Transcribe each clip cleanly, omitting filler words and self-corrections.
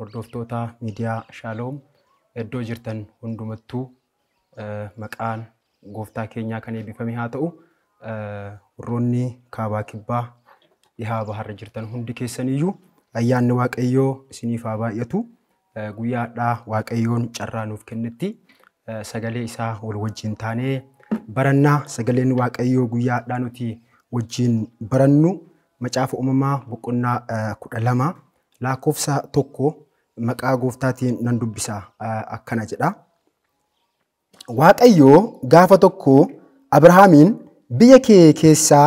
hordoftoota miidiyaa Shaaloom iddoo jirtan hundumattuu maqaan gooftaa keenyaa kan eebbifame haa ta'u. Warroonni kaabaa kibbaa dhihaa baharra jirtan hundi keessaniyyuu ayyaanni Waaqayyoo isiniif haa baay'atu. Guyyaadhaa Waaqayyoon carraa nuuf kennetti sagalee isaa wal wajjin taanee barannaa. Sagaleen Waaqayyoo guyyaadhaa nuti wajjin barannu macaafa uumamaa boqonnaa 12 lakkoofsa 1 maqaa gooftaatiin nan dubbisa akkana jedha. Waaqayyoo gaafa tokko Abrahaamiin biyya kee keessaa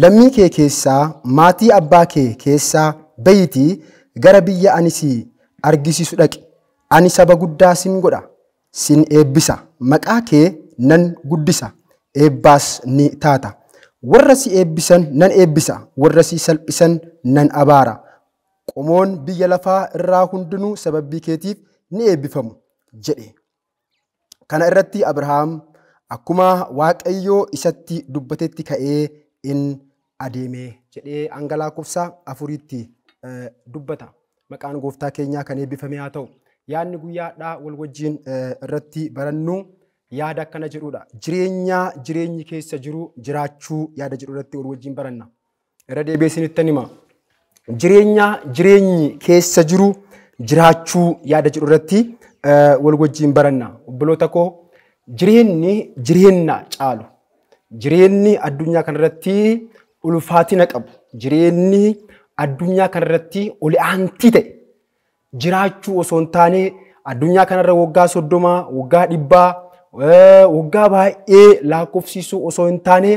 lammii kee keessaa maatii abbaa kee keessaa bayitii gara biyya ani si argisiisu dhaqi. Ani saba guddaa sin godha, sin eebbisa, maqaa kee nan guddisa, eebbaas ni taata. Warra si eebbisan nan eebbisa, warra si salphisan nan abaara. Qomoon biyya lafaa irraa hundinuu sababii keetiif ni eebbifamu jedhe. Kana irratti Abrahaam akkuma Waaqayyoo isatti dubbatetti ka'ee in adeeme jedhee hanga lakkoofsa 4tti dubbata. Maqaan gooftaa keenyaa kan eebbifame haa ta'u. Yaadni guyyaadhaa wal wajjin irratti barannu yaada akkana jedhudha. Jireenyi keessa jiru jiraachuu yaada jedhu irratti wal wajjin baranna. Irra deebi'ee isinittan hima. Jireenyi keessa jiru jiraachuu yaada jedhu irratti wal wajjin baranna. Obboloota koo jireenyi jireenya caalu. Jireenyi addunyaa kanarratti ulfaatina qabu. Jireenyi addunyaa kanarratti ol aantii ta'e jiraachuu osoo hin taane addunyaa kanarra waggaa 30, waggaa 100, waggaa baay'ee lakkoofsisuu osoo hin taane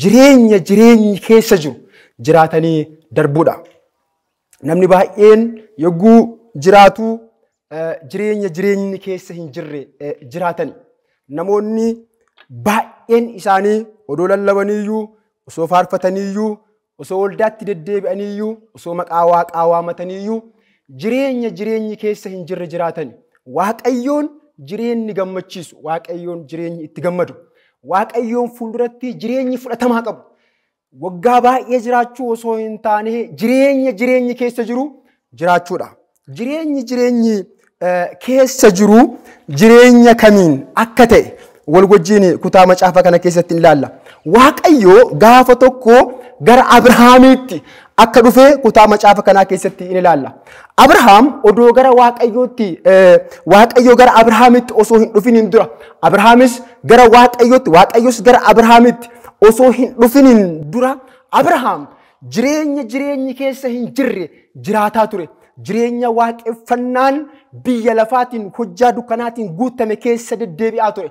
jireenyi keessa jiru jiraatanii darbuudha. Namni baay'een yogguu jiraatu jireenyi keessa hin jirre jiraatani. Namoonni baay'een isaanii odoo lallabaniyyuu, osoo faarfataniyyuu, osoo waldaatti deddeebi'aniyyuu, osoo maqaa Waaqaa waamataniyyuu jireenyi keessa hin jirre jiraatani. Waaqayyoon jireenyi gammachiisu, Waaqayyoon jireenyi itti gammadu, Waaqayyoon fuulduratti jireenyi fudhatamaa qabu. Waggaa baay'ee jiraachuu osoo hin taane jireenyi keessa jiru jiraachuudha. Jireenyi keessa jiru jireenya kamiin akka ta'e wal wajjin kutaa macaafa kana keessatti ilaalla. Waaqayyoo gaafa tokko gara Abrahaamiitti akka dhufe kutaa macaafa kanaa keessatti ilaalla. Abrahaam odoo gara Waaqayyootti Waaqayyoo gara Abrahaamiitti osoo hin dhufin dura Abrahaamis gara Waaqayyootti, Waaqayyoos gara Abrahaamiitti osoo hin dhufin dura Abrahaam jireenyi keessa hin jirre jiraataa ture. Jireenya waaqeffannaan biyya lafaatiin hojjaa dukkanaatiin guutame keessa deddeebi'aa ture.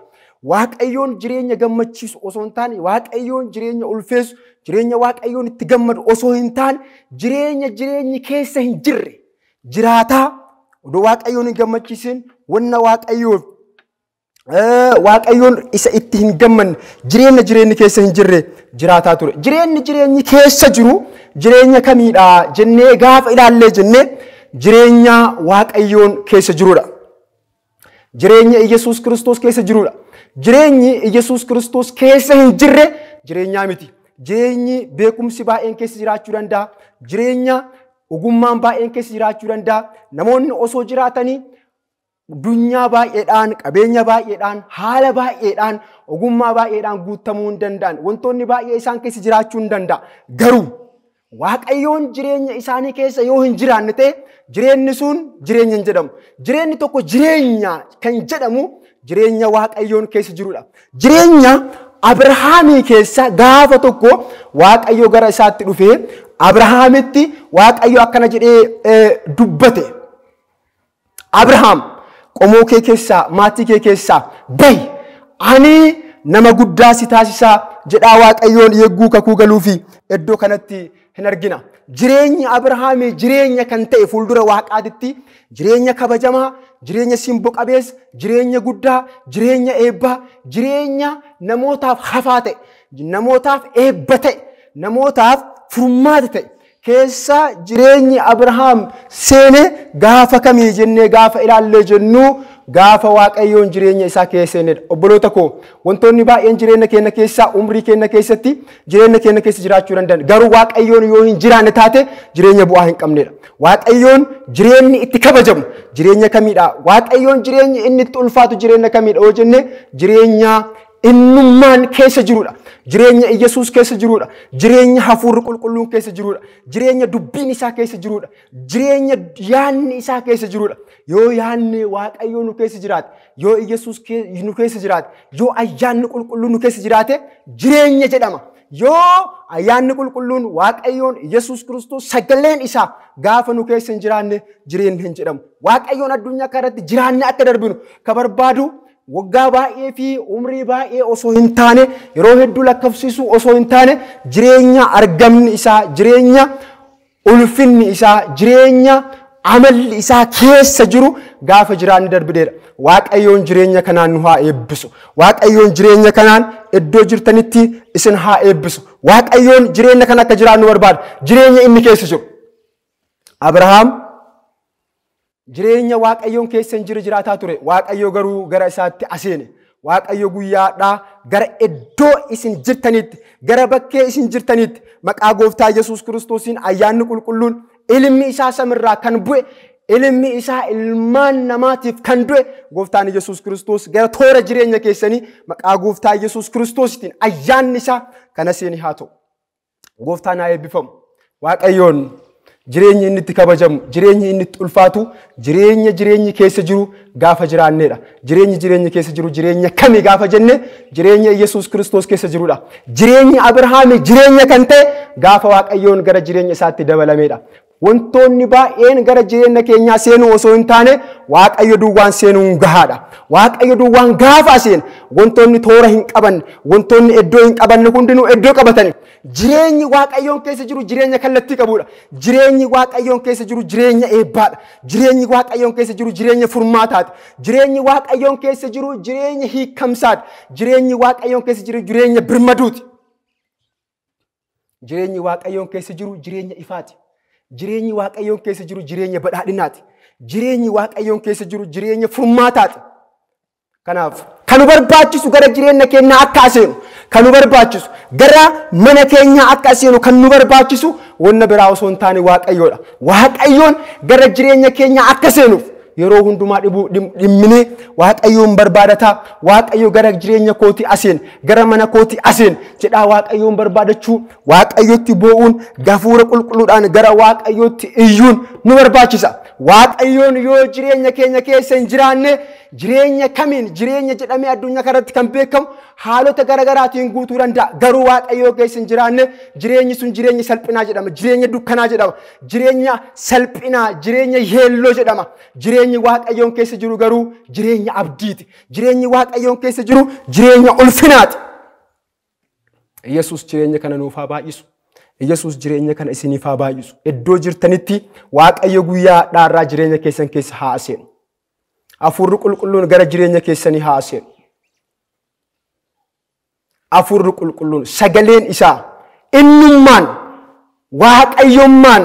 Waaqayyoon jireenya gammachiisu osoo hin taane, Waaqayyoon jireenya ulfeessu, jireenya Waaqayyoon itti gammadu osoo hin taane jireenyi keessa hin jirre jiraataa odoo Waaqayyoon hin gammachiisin wanna Waaqayyoon isa itti hin gammanne jireenyi keessa hin jirre jiraataa ture. Jireenyi keessa jiru jireenya kamiidha jennee gaafa ilaallee jennee jireenya Waaqayyoon keessa jirudha. Jireenya Iyesuus Kiristoos keessa jirudha. Jireenyi Iyesuus Kiristoos keessa hin jirre jireenyaa miti. Jireenyi beekumsi baay'een keessa jiraachuu danda'a. Jireenya ogummaan baay'een keessa jiraachuu danda'a. Namoonni osoo jiraatanii dunyaa baay'eedhaan, qabeenya baay'eedhaan, haala baay'eedhaan, ogummaa baay'eedhaan guutamuu hin danda'an. Wantoonni baay'ee isaan keessa jiraachuu hin danda'a. Garuu Waaqayyoon jireenya isaanii keessa yoo hin jiraanne ta'e jireenyi sun jireenya hin jedhamu. Jireenyi tokko jireenya kan jedhamu jireenya Waaqayyoon keessa jirudha. Jireenya Abrahaamii keessa gaafa tokko Waaqayyo gara isaatti dhufee Abrahaamitti Waaqayyo akkana jedhee dubbate. Abrahaam qomoo kee keessaa, maatii kee keessaa bahi. Ani nama guddaa si taasisaa jedhaa Waaqayyoon yegguu kakuu galuufi iddoo kanatti hin argina. Jireenyi Abrahaamii jireenya kan ta'e fuuldura Waaqaatitti jireenya kabajamaa, jireenya simbo qabeessa, jireenya guddaa, jireenya eebbaa, jireenya namootaaf hafaa ta'e, namootaaf eebba ta'e, namootaaf furmaata ta'e keessa jireenyi Abrahaam seene gaafa kamii jennee gaafa ilaallee jennu gaafa waaqayyoon jireenya isaa keessa seenedha. Obboloota koo wantoonni baay'een jireenya keenya keessa umrii keenya keessatti jireenya keenya keessa jiraachuu danda'an garuu waaqayyoon yoo hin jiraanne taate jireenya bu'aa hin qabnedha. Waaqayyoon jireenyi itti kabajamu jireenya kamiidha? Waaqayyoon jireenyi inni itti ulfaatu jireenya kamiidha yoo jenne jireenya innummaan keessa jirudha. Jireenya Yesuus keessa jirudha. Jireenya hafuurri qulqulluun keessa jirudha. Jireenya dubbiin isaa keessa jirudha. Jireenya yaanni isaa keessa jirudha. Yoo yaanni waaqayyoo nu keessa jiraate, yoo Yesuus nu keessa jiraate, yoo ayyaanni qulqulluun nu keessa jiraate jireenya jedhama. Yoo ayyaanni qulqulluun waaqayyoon Yesuus Kiristoos sagaleen isaa gaafa nu keessa hin jiraanne jireenya hin jedhamu. Waaqayyoon addunyaa kanarratti jiraanne akka darbinu ka barbaadu waggaa baay'ee fi umrii baay'ee osoo hin taane yeroo hedduu lakkoofsisu osoo hin taane jireenya argamni isaa jireenya ulfinni isaa jireenya amalli isaa keessa jiru gaafa jiraanne darbideera. Waaqayyoon jireenya kanaan nu haa eebbisu. Waaqayyoon jireenya kanaan iddoo jirtanitti isin haa eebbisu. Waaqayyoon jireenya kana akka jiraannu barbaada. Jireenya inni keessa jiru. Abrahaam jireenya waaqayyoon keessa hin jiru jiraataa ture. Waaqayyo garuu gara isaatti aseene. Waaqayyo guyyaadhaa gara iddoo isin jirtanitti gara bakkee isin jirtanitti maqaa gooftaa Yesuus Kiristoosiin ayyaanni qulqulluun ilmi isaa samirraa kan bu'e ilmi isaa ilmaan namaatiif kan du'e gooftaan Yesuus Kiristoos gara toora jireenya keessanii maqaa gooftaa Yesuus Kiristoositiin ayyaanni isaa kana seeni haa ta'u. Gooftaan haa eebbifamu. Waaqayyoon jireenyi inni itti kabajamu, jireenyi inni itti ulfaatu, jireenyi keessa jiru gaafa jiraannedha. Jireenyi keessa jiru jireenya kami gaafa jenne jireenya Yesuus Kiristoos keessa jirudha. Jireenyi Abrahaami jireenya kan ta'e gaafa waaqayyoon gara jireenya isaatti dabalamedha. Wantoonni baay'een gara jireenya keenyaa seenuu osoo hin taane waaqayyo duwwaan seenuun gahaadha. Waaqayyo duwwaan gaafa seen wantoonni toora hin qabanne, wantoonni iddoo hin qabanne hundinuu iddoo qabatani. Jireenyi waaqayyoon keessa jiru jireenya kallattii qabudha. Jireenyi waaqayyoon keessa jiru jireenya eebbaadha. Jireenyi waaqayyoon keessa jiru jireenya furmaataati. Jireenyi waaqayyoon keessa jiru jireenya hiikamsaati. Jireenyi waaqayyoon keessa jiru jireenya birmaduuti. Jireenyi waaqayyoon keessa jiru jireenya ifaati. Jireenyi waaqayyoon keessa jiru jireenya badhaadhinaati. Jireenyi waaqayyoon keessa jiru jireenya furmaataati. Kanaaf kan nu barbaachisu gara jireenya keenyaa akka aseenu kan nu barbaachisu gara mana keenyaa akka aseenu kan nu barbaachisu wanna biraa osoo hin taane waaqayyoodha. Waaqayyoon gara jireenya keenyaa akka seenuuf yeroo hundumaa dhimminee waaqayyoon barbaadataa waaqayyo gara jireenya kooti aseen gara mana kooti aseen jedhaa waaqayyoon barbaadachuu waaqayyotti boo'uun gafuura qulqulluudhaan gara waaqayyotti iyyuun nu barbaachisa. Waaqayyoon yoo jireenya keenya keessa hin jiraanne jireenya kamiin jireenya jedhamee addunyaa kanarratti kan beekamu haalota garaagaraatiin guutuu danda'a. Garuu waaqayyoo keessa hin jiraanne jireenyi sun jireenya salphinaa jedhama. Jireenya dukkanaa jedhama. Jireenya salphinaa, jireenya yeelloo jedhama. Jireenyi waaqayyoon keessa jiru garuu jireenya abdiiti. Jireenyi waaqayyoon keessa jiru jireenya ulfinaati. Yesuus jireenya kana nuuf haa baay'isu. Yesuus jireenya kana isiniif haa baay'isu. Iddoo jirtanitti waaqayyo guyyaa dhaarraa jireenya keessan keessa haa aseenu. Hafuurri qulqulluun gara jireenya keessanii haa aseenu. Hafuurri qulqulluun sagaleen isaa innummaan waaqayyummaan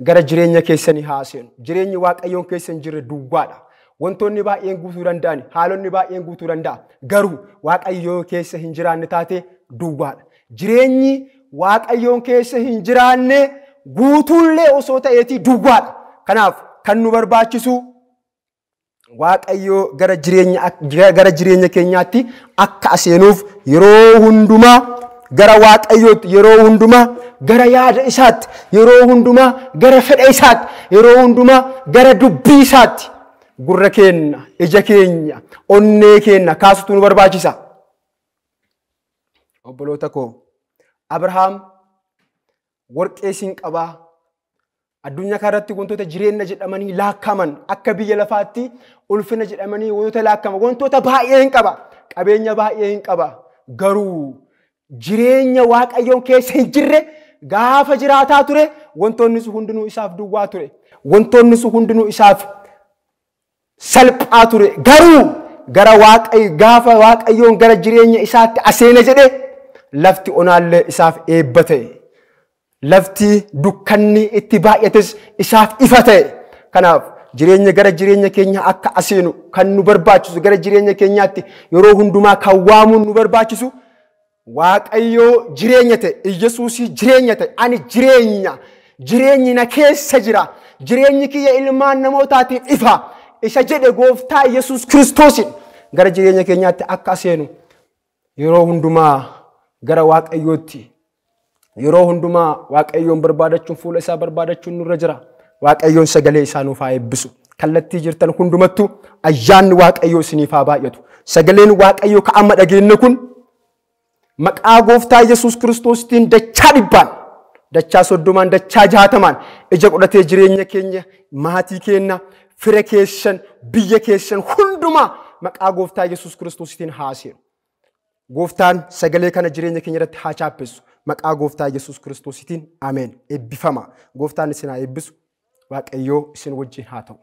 gara jireenya keessanii haa aseenu. Jireenyi waaqayyoon keessa hin jirre duwwaadha. Wantoonni baay'een guutuu danda'an, haalonni baay'een guutuu danda'a. Garuu waaqayyoo keessa hin jiraanne taate duwwaadha. Jireenyi waaqayyoon keessa hin jiraanne guutuullee osoo ta'eeti duwwaadha. Kanaaf kan nu barbaachisu waaqayyoo gara jireenya keenyaatti akka aseenuuf yeroo hundumaa gara waaqayyootti, yeroo hundumaa gara yaada isaatti, yeroo hundumaa gara fedha isaatti, yeroo hundumaa gara dubbii isaatti gurra keenya, ija keenya, onnee keenya kaasutu nu barbaachisa. Obboloota koo Abrahaam warqee siin qabaa. Addunyaa kanarratti wantoota jireenya jedhamanii laakkaman akka biyya lafaatti ulfina jedhamanii wantoota laakkaman wantoota baay'ee hin qaba. Qabeenya baay'ee hin qaba. Garuu jireenya waaqayyoon keessa hin jirre gaafa jiraataa ture wantoonni sun hundinuu isaaf duwwaa ture. Wantoonni sun hundinuu isaaf salphaa ture. Garuu gara gaafa waaqayyoon gara jireenya isaatti aseena jedhe lafti onaallee isaaf eebba ta'e. Lafti dukkanni itti baay'ates isaaf ifa ta'e. Kanaaf jireenya gara jireenya keenya akka aseenu kan nu barbaachisu gara jireenya keenyaatti yeroo hundumaa kan waamuun nu barbaachisu Waaqayyo jireenya ta'e Yesuus jireenya ta'e ani jireenyi na keessa jira jireenyi kiyya ilmaan namootaatiin ifa isa jedhe gooftaa Yesuus Kiristoos gara jireenya keenyaatti akka aseenu yeroo hundumaa gara Waaqayyootti yeroo hundumaa Waaqayyoon barbaadachuun fuula isaa barbaadachuun nurra jira Waaqayyoon sagalee isaa nuuf haa eebbisu kallattii jirtan hundumattu ayyaanni Waaqayyoo isiniif haa baay'atu sagaleen Waaqayyoo ka amma dhageenye kun maqaa gooftaa Yesuus Kiristoositiin dachaa dhibbaan dachaa 30 dachaa 60 ija godhatee jireenya keenya maatii keenya fira keessan biyya keessan hundumaa maqaa gooftaa Yesuus Kiristoositiin haaseenu gooftaan sagalee kana jireenya keenya irratti haa chaappeessu maqaa gooftaa Yesuus Kiristoositiin ameen eebbifama gooftaan isin haa eebbisu Waaqayyoo isin wajjin haa ta'u